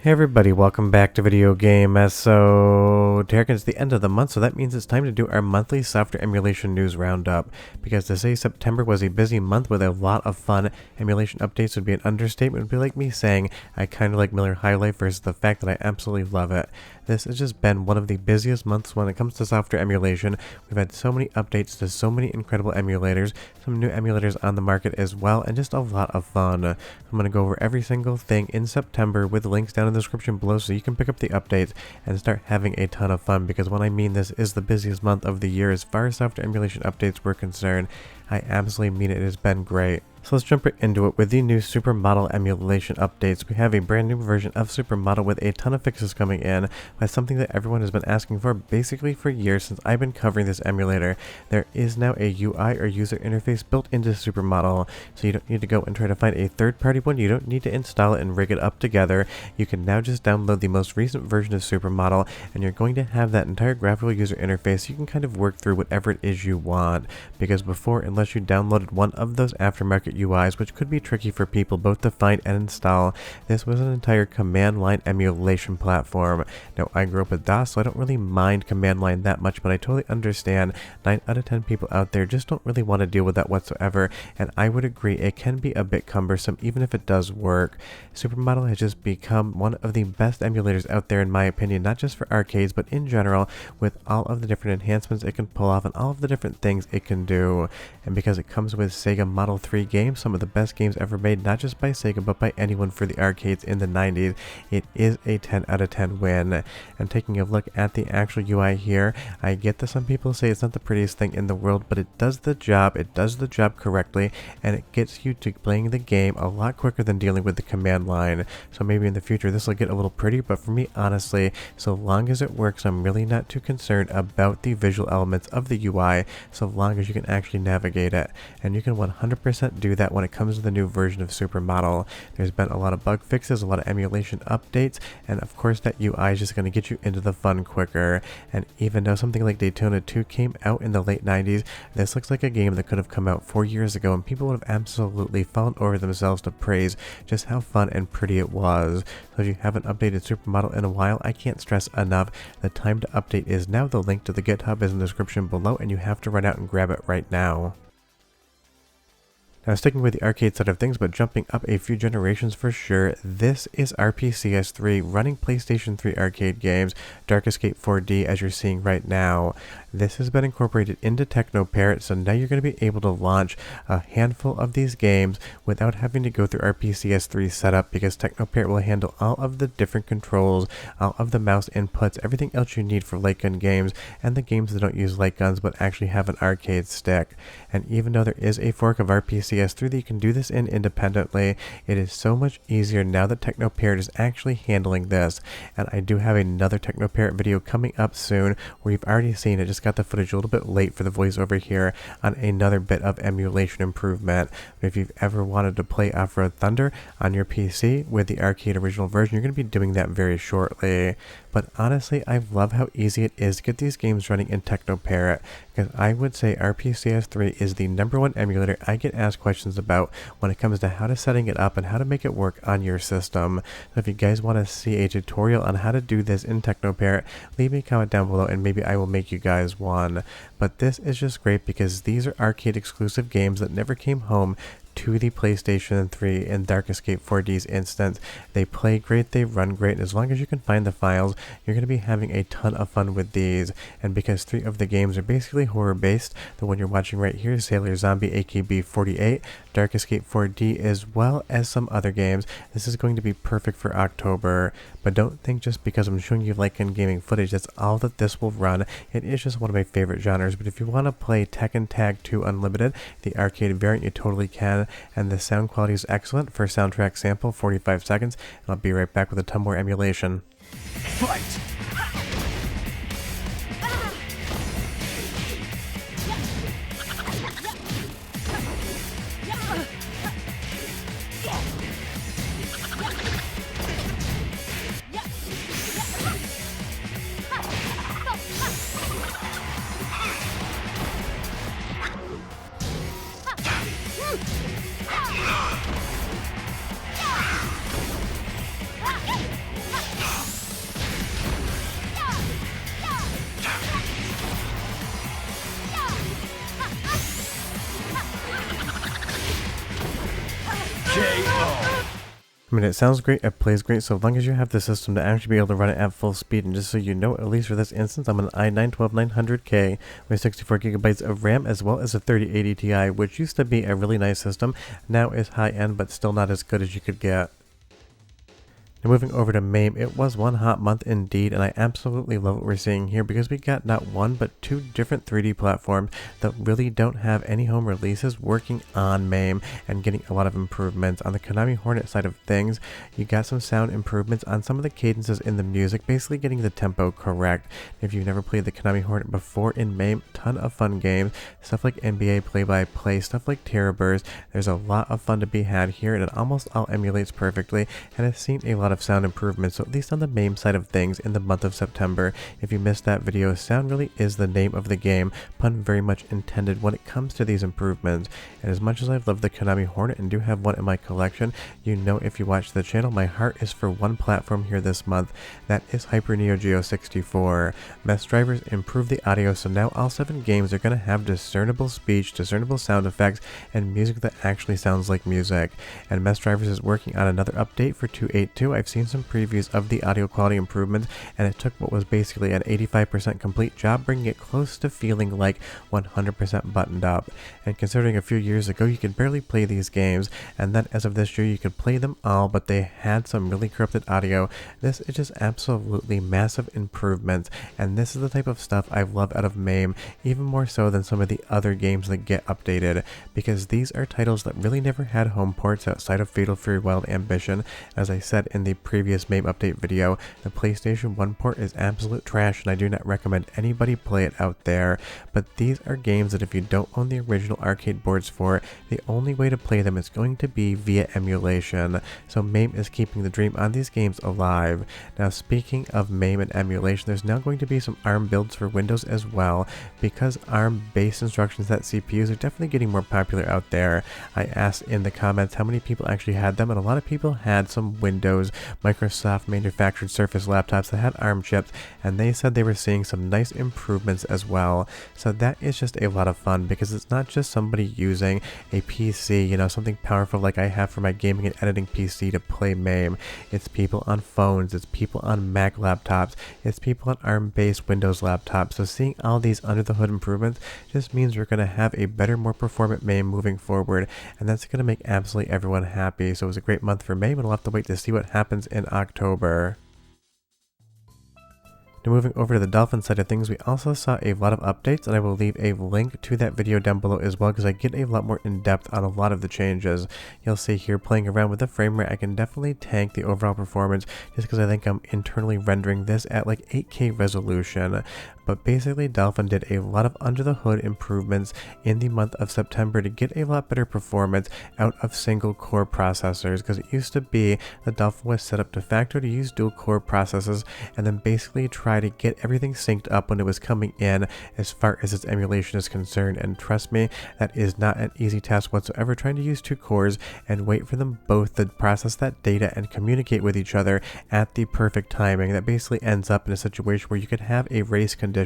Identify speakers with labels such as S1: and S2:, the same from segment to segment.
S1: Hey everybody, welcome back to Video Game. So, Tarek, it's the end of the month, so that means it's time to do our monthly software emulation news roundup. Because to say September was a busy month with a lot of fun emulation updates would be an understatement. It would be like me saying I kind of like Miller High Life versus the fact that I absolutely love it. This has just been one of the busiest months when it comes to software emulation. We've had so many updates to so many incredible emulators, some new emulators on the market as well, and just a lot of fun. I'm going to go over every single thing in September with links down in the description below so you can pick up the updates and start having a ton of fun, because when I mean this is the busiest month of the year as far as software emulation updates were concerned, I absolutely mean it. It has been great. So let's jump right into it with the new Supermodel emulation updates. We have a brand new version of Supermodel with a ton of fixes coming in. That's something that everyone has been asking for basically for years since I've been covering this emulator. There is now a UI or user interface built into Supermodel, so you don't need to go and try to find a third-party one. You don't need to install it and rig it up together. You can now just download the most recent version of Supermodel, and you're going to have that entire graphical user interface. So you can kind of work through whatever it is you want, because before, unless you downloaded one of those aftermarket UIs, which could be tricky for people both to find and install, this was an entire command line emulation platform. Now, I grew up with DOS, so I don't really mind command line that much, but I totally understand 9 out of 10 people out there just don't really want to deal with that whatsoever, and I would agree it can be a bit cumbersome even if it does work. Supermodel has just become one of the best emulators out there in my opinion, not just for arcades but in general, with all of the different enhancements it can pull off and all of the different things it can do. And because it comes with Sega Model 3 games, some of the best games ever made, not just by Sega but by anyone for the arcades in the 90s, it is a 10 out of 10 win. And taking a look at the actual UI here, I get that some people say it's not the prettiest thing in the world, but it does the job. It does the job correctly, and it gets you to playing the game a lot quicker than dealing with the command line. So maybe in the future this will get a little pretty, but for me, honestly, so long as it works, I'm really not too concerned about the visual elements of the UI, so long as you can actually navigate it. And you can 100% do that when it comes to the new version of Supermodel. There's been a lot of bug fixes, a lot of emulation updates, and of course that UI is just going to get you into the fun quicker. And even though something like Daytona 2 came out in the late 90s, this looks like a game that could have come out 4 years ago, and people would have absolutely fallen over themselves to praise just how fun and pretty it was. So if you haven't updated Supermodel in a while, I can't stress enough, the time to update is now. The link to the GitHub is in the description below, and you have to run out and grab it right now. Now, sticking with the arcade side of things, but jumping up a few generations for sure, this is RPCS3 running PlayStation 3 arcade games, Dark Escape 4D, as you're seeing right now. This has been incorporated into Teknoparrot, so now you're going to be able to launch a handful of these games without having to go through RPCS3 setup, because Teknoparrot will handle all of the different controls, all of the mouse inputs, everything else you need for light gun games, and the games that don't use light guns but actually have an arcade stick. And even though there is a fork of RPCS3 that you can do this in independently, it is so much easier now that Teknoparrot is actually handling this. And I do have another Teknoparrot video coming up soon where you've already seen it. Just got the footage a little bit late for the voiceover here on another bit of emulation improvement. But if you've ever wanted to play Off-Road Thunder on your PC with the arcade original version, you're going to be doing that very shortly. But honestly, I love how easy it is to get these games running in Teknoparrot, because I would say RPCS3 is the #1 emulator I get asked questions about when it comes to how to setting it up and how to make it work on your system. So if you guys want to see a tutorial on how to do this in Teknoparrot, leave me a comment down below and maybe I will make you guys one. But this is just great because these are arcade exclusive games that never came home to the PlayStation 3 in Dark Escape 4D's instance. They play great, they run great, and as long as you can find the files, you're going to be having a ton of fun with these. And because 3 of the games are basically horror based, the one you're watching right here is Sailor Zombie AKB 48, Dark Escape 4D, as well as some other games, this is going to be perfect for October. But don't think just because I'm showing you light gun gaming footage that's all that this will run. It is just one of my favorite genres. But if you want to play Tekken Tag 2 Unlimited, the arcade variant, you totally can. And the sound quality is excellent for soundtrack sample, 45 seconds. And I'll be right back with a ton more emulation.
S2: Fight!
S1: I mean, it sounds great, it plays great, so long as you have the system to actually be able to run it at full speed. And just so you know, at least for this instance, I'm an i9-12900K with 64GB of RAM, as well as a 3080 Ti, which used to be a really nice system. Now is high-end, but still not as good as you could get. Now moving over to MAME, it was one hot month indeed, and I absolutely love what we're seeing here because we got not one but two different 3D platforms that really don't have any home releases working on MAME and getting a lot of improvements. On the Konami Hornet side of things, you got some sound improvements on some of the cadences in the music, basically getting the tempo correct. If you've never played the Konami Hornet before in MAME, ton of fun games, stuff like NBA play-by-play, stuff like Terrorburst. There's a lot of fun to be had here, and it almost all emulates perfectly, and I've seen a lot of sound improvements, so at least on the MAME side of things in the month of September. If you missed that video, sound really is the name of the game, pun very much intended when it comes to these improvements. And as much as I've loved the Konami Hornet and do have one in my collection, you know if you watch the channel, my heart is for one platform here this month. That is Hyper Neo Geo 64. Mesh drivers improved the audio, so now all 7 games are going to have discernible speech, discernible sound effects, and music that actually sounds like music. And Mesh drivers is working on another update for 2.8.2. I've seen some previews of the audio quality improvements, and it took what was basically an 85% complete job, bringing it close to feeling like 100% buttoned up. And considering a few years ago you could barely play these games, and then as of this year you could play them all, but they had some really corrupted audio, this is just absolutely massive improvements, and this is the type of stuff I love out of MAME, even more so than some of the other games that get updated, because these are titles that really never had home ports outside of Fatal Fury Wild Ambition. As I said in the previous MAME update video, the PlayStation 1 port is absolute trash, and I do not recommend anybody play it out there, but these are games that if you don't own the original arcade boards for, the only way to play them is going to be via emulation. So MAME is keeping the dream on these games alive. Now speaking of MAME and emulation, there's now going to be some ARM builds for Windows as well, because ARM based instruction set CPUs are definitely getting more popular out there. I asked in the comments how many people actually had them, and a lot of people had some Windows, Microsoft manufactured Surface laptops that had ARM chips, and they said they were seeing some nice improvements as well. So that is just a lot of fun, because it's not just somebody using a PC, you know, something powerful like I have for my gaming and editing PC to play MAME. It's people on phones, it's people on Mac laptops, it's people on ARM based Windows laptops. So seeing all these under the hood improvements just means we're going to have a better, more performant MAME moving forward, and that's going to make absolutely everyone happy. So it was a great month for MAME, and we'll have to wait to see what happens in October. Now moving over to the Dolphin side of things, we also saw a lot of updates, and I will leave a link to that video down below as well, because I get a lot more in depth on a lot of the changes. You'll see here, playing around with the frame rate, I can definitely tank the overall performance just because I think I'm internally rendering this at like 8K resolution. But basically Dolphin did a lot of under the hood improvements in the month of September to get a lot better performance out of single core processors, because it used to be that Dolphin was set up de facto to use dual core processors and then basically try to get everything synced up when it was coming in as far as its emulation is concerned. And trust me, that is not an easy task whatsoever, trying to use 2 cores and wait for them both to process that data and communicate with each other at the perfect timing. That basically ends up in a situation where you could have a race condition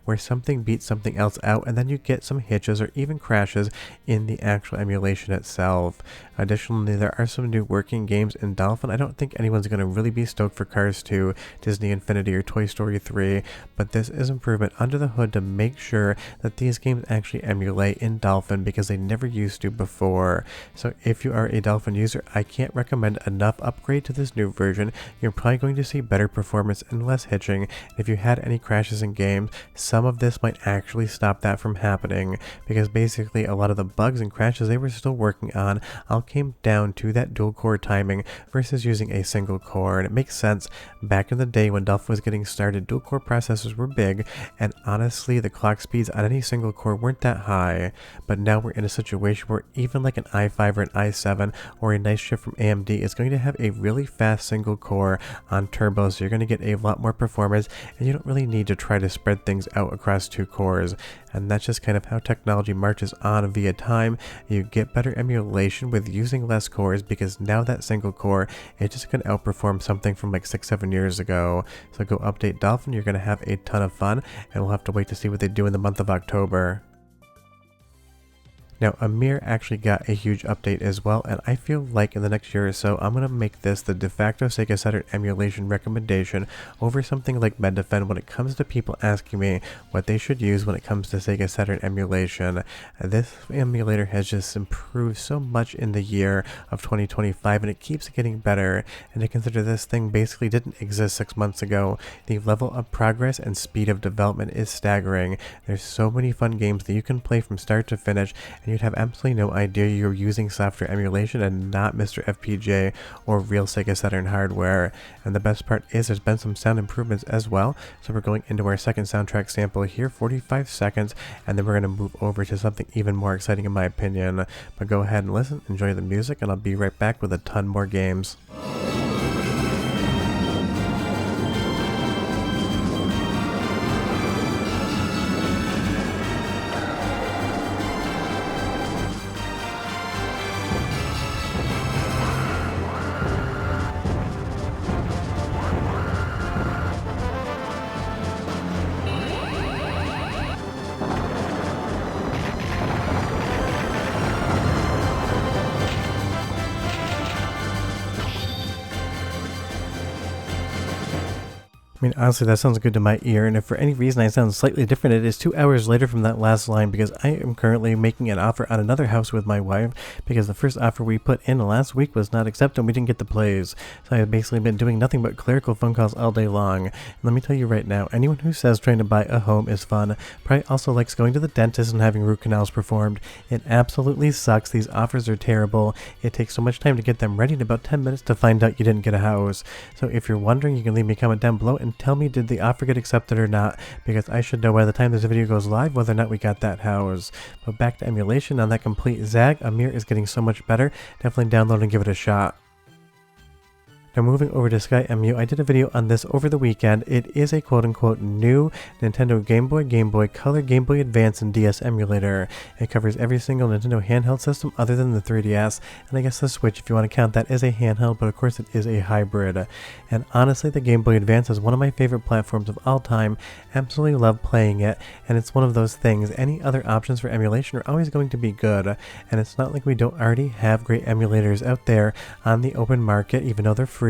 S1: where something beats something else out, and then you get some hitches or even crashes in the actual emulation itself. Additionally, there are some new working games in Dolphin. I don't think anyone's going to really be stoked for Cars 2, Disney Infinity, or Toy Story 3, but this is improvement under the hood to make sure that these games actually emulate in Dolphin, because they never used to before. So if you are a Dolphin user, I can't recommend enough upgrade to this new version. You're probably going to see better performance and less hitching. If you had any crashes in games, some of this might actually stop that from happening, because basically a lot of the bugs and crashes they were still working on all came down to that dual core timing versus using a single core. And it makes sense. Back in the day when Dolphin was getting started, dual core processors were big, and honestly the clock speeds on any single core weren't that high. But now we're in a situation where even like an i5 or an i7 or a nice chip from AMD is going to have a really fast single core on turbo, so you're going to get a lot more performance, and you don't really need to try to spread things out across 2 cores. And that's just kind of how technology marches on via time. You get better emulation with using less cores, because now that single core is just going to outperform something from like 6-7 years ago. So go update Dolphin, you're going to have a ton of fun, and we'll have to wait to see what they do in the month of October. Now, Ymir actually got a huge update as well, and I feel like in the next year or so, I'm going to make this the de facto Sega Saturn emulation recommendation over something like MedDefend when it comes to people asking me what they should use when it comes to Sega Saturn emulation. This emulator has just improved so much in the year of 2025, and it keeps getting better. And to consider this thing basically didn't exist 6 months ago, the level of progress and speed of development is staggering. There's so many fun games that you can play from start to finish, and you'd have absolutely no idea you're using software emulation and not Mr. FPGA or real Sega Saturn hardware. And the best part is there's been some sound improvements as well, so we're going into our second soundtrack sample here, 45 seconds, and then we're going to move over to something even more exciting in my opinion. But go ahead and listen, enjoy the music, and I'll be right back with a ton more games. I mean, honestly, that sounds good to my ear, and if for any reason I sound slightly different, it is 2 hours later from that last line because I am currently making an offer on another house with my wife because the first offer we put in last week was not accepted and we didn't get the plays. So I've basically been doing nothing but clerical phone calls all day long. And let me tell you right now, anyone who says trying to buy a home is fun probably also likes going to the dentist and having root canals performed. It absolutely sucks. These offers are terrible. It takes so much time to get them ready and about 10 minutes to find out you didn't get a house. So if you're wondering, you can leave me a comment down below and tell me did the offer get accepted or not, because I should know by the time this video goes live whether or not we got that house. But back to emulation on that complete zag, Ymir is getting so much better. Definitely download and give it a shot. Now moving over to SkyEmu, I did a video on this over the weekend. It is a quote-unquote new Nintendo Game Boy Color, Game Boy Advance, and DS emulator. It covers every single Nintendo handheld system other than the 3DS, and I guess the Switch if you want to count that as a handheld, but of course it is a hybrid. And honestly, the Game Boy Advance is one of my favorite platforms of all time. Absolutely love playing it, and it's one of those things. Any other options for emulation are always going to be good, and it's not like we don't already have great emulators out there on the open market, even though they're free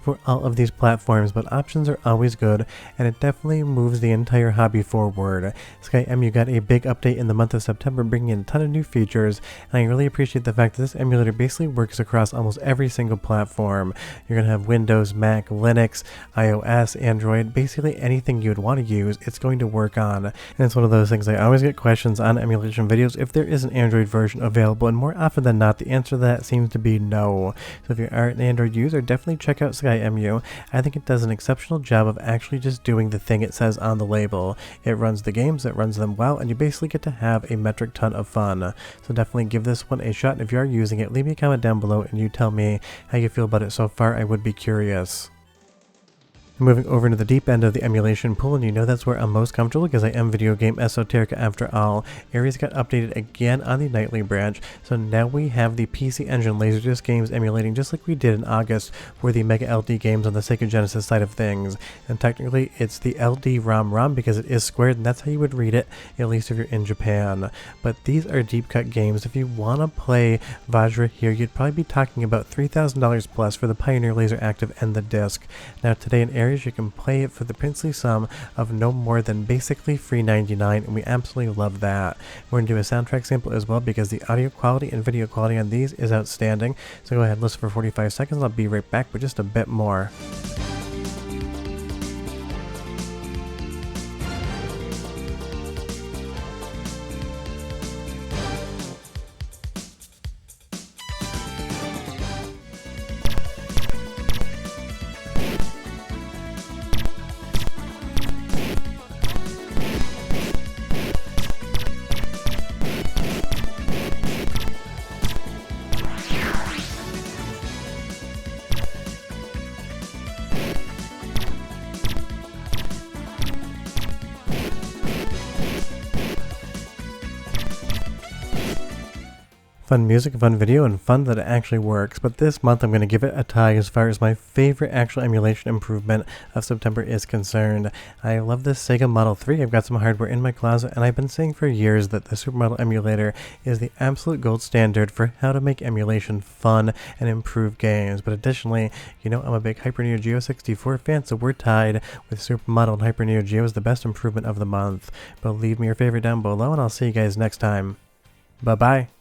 S1: for all of these platforms, but options are always good, and it definitely moves the entire hobby forward. SkyEmu got a big update in the month of September, bringing in a ton of new features, and I really appreciate the fact that this emulator basically works across almost every single platform. You're going to have Windows, Mac, Linux, iOS, Android, basically anything you would want to use, it's going to work on. And it's one of those things I always get questions on emulation videos if there is an Android version available, and more often than not the answer to that seems to be no. So if you are an Android user, definitely check out SkyEmu. I think it does an exceptional job of actually just doing the thing it says on the label. It runs the games, it runs them well, and you basically get to have a metric ton of fun. So definitely give this one a shot, and if you are using it, leave me a comment down below and you tell me how you feel about it so far. I would be curious. Moving over into the deep end of the emulation pool, and you know that's where I'm most comfortable because I am video game esoterica after all. Ares got updated again on the nightly branch, so now we have the PC Engine Laserdisc games emulating just like we did in August for the Mega LD games on the Sega Genesis side of things. And technically it's the LD ROM because it is squared, and that's how you would read it, at least if you're in Japan. But these are deep cut games. If you want to play Vajra here, you'd probably be talking about $3,000 plus for the Pioneer Laser Active and the disc. Now today in Ares you can play it for the princely sum of no more than basically free $99, and we absolutely love that. We're going to do a soundtrack sample as well because the audio quality and video quality on these is outstanding. So go ahead and listen for 45 seconds. I'll be right back with just a bit more. Fun music, fun video, and fun that it actually works. But this month I'm going to give it a tie as far as my favorite actual emulation improvement of September is concerned. I love this Sega Model 3. I've got some hardware in my closet, and I've been saying for years that the Supermodel emulator is the absolute gold standard for how to make emulation fun and improve games. But additionally, I'm a big Hyper Neo Geo 64 fan, so we're tied with Supermodel and Hyper Neo Geo as the best improvement of the month. But leave me your favorite down below, and I'll see you guys next time. Bye-bye.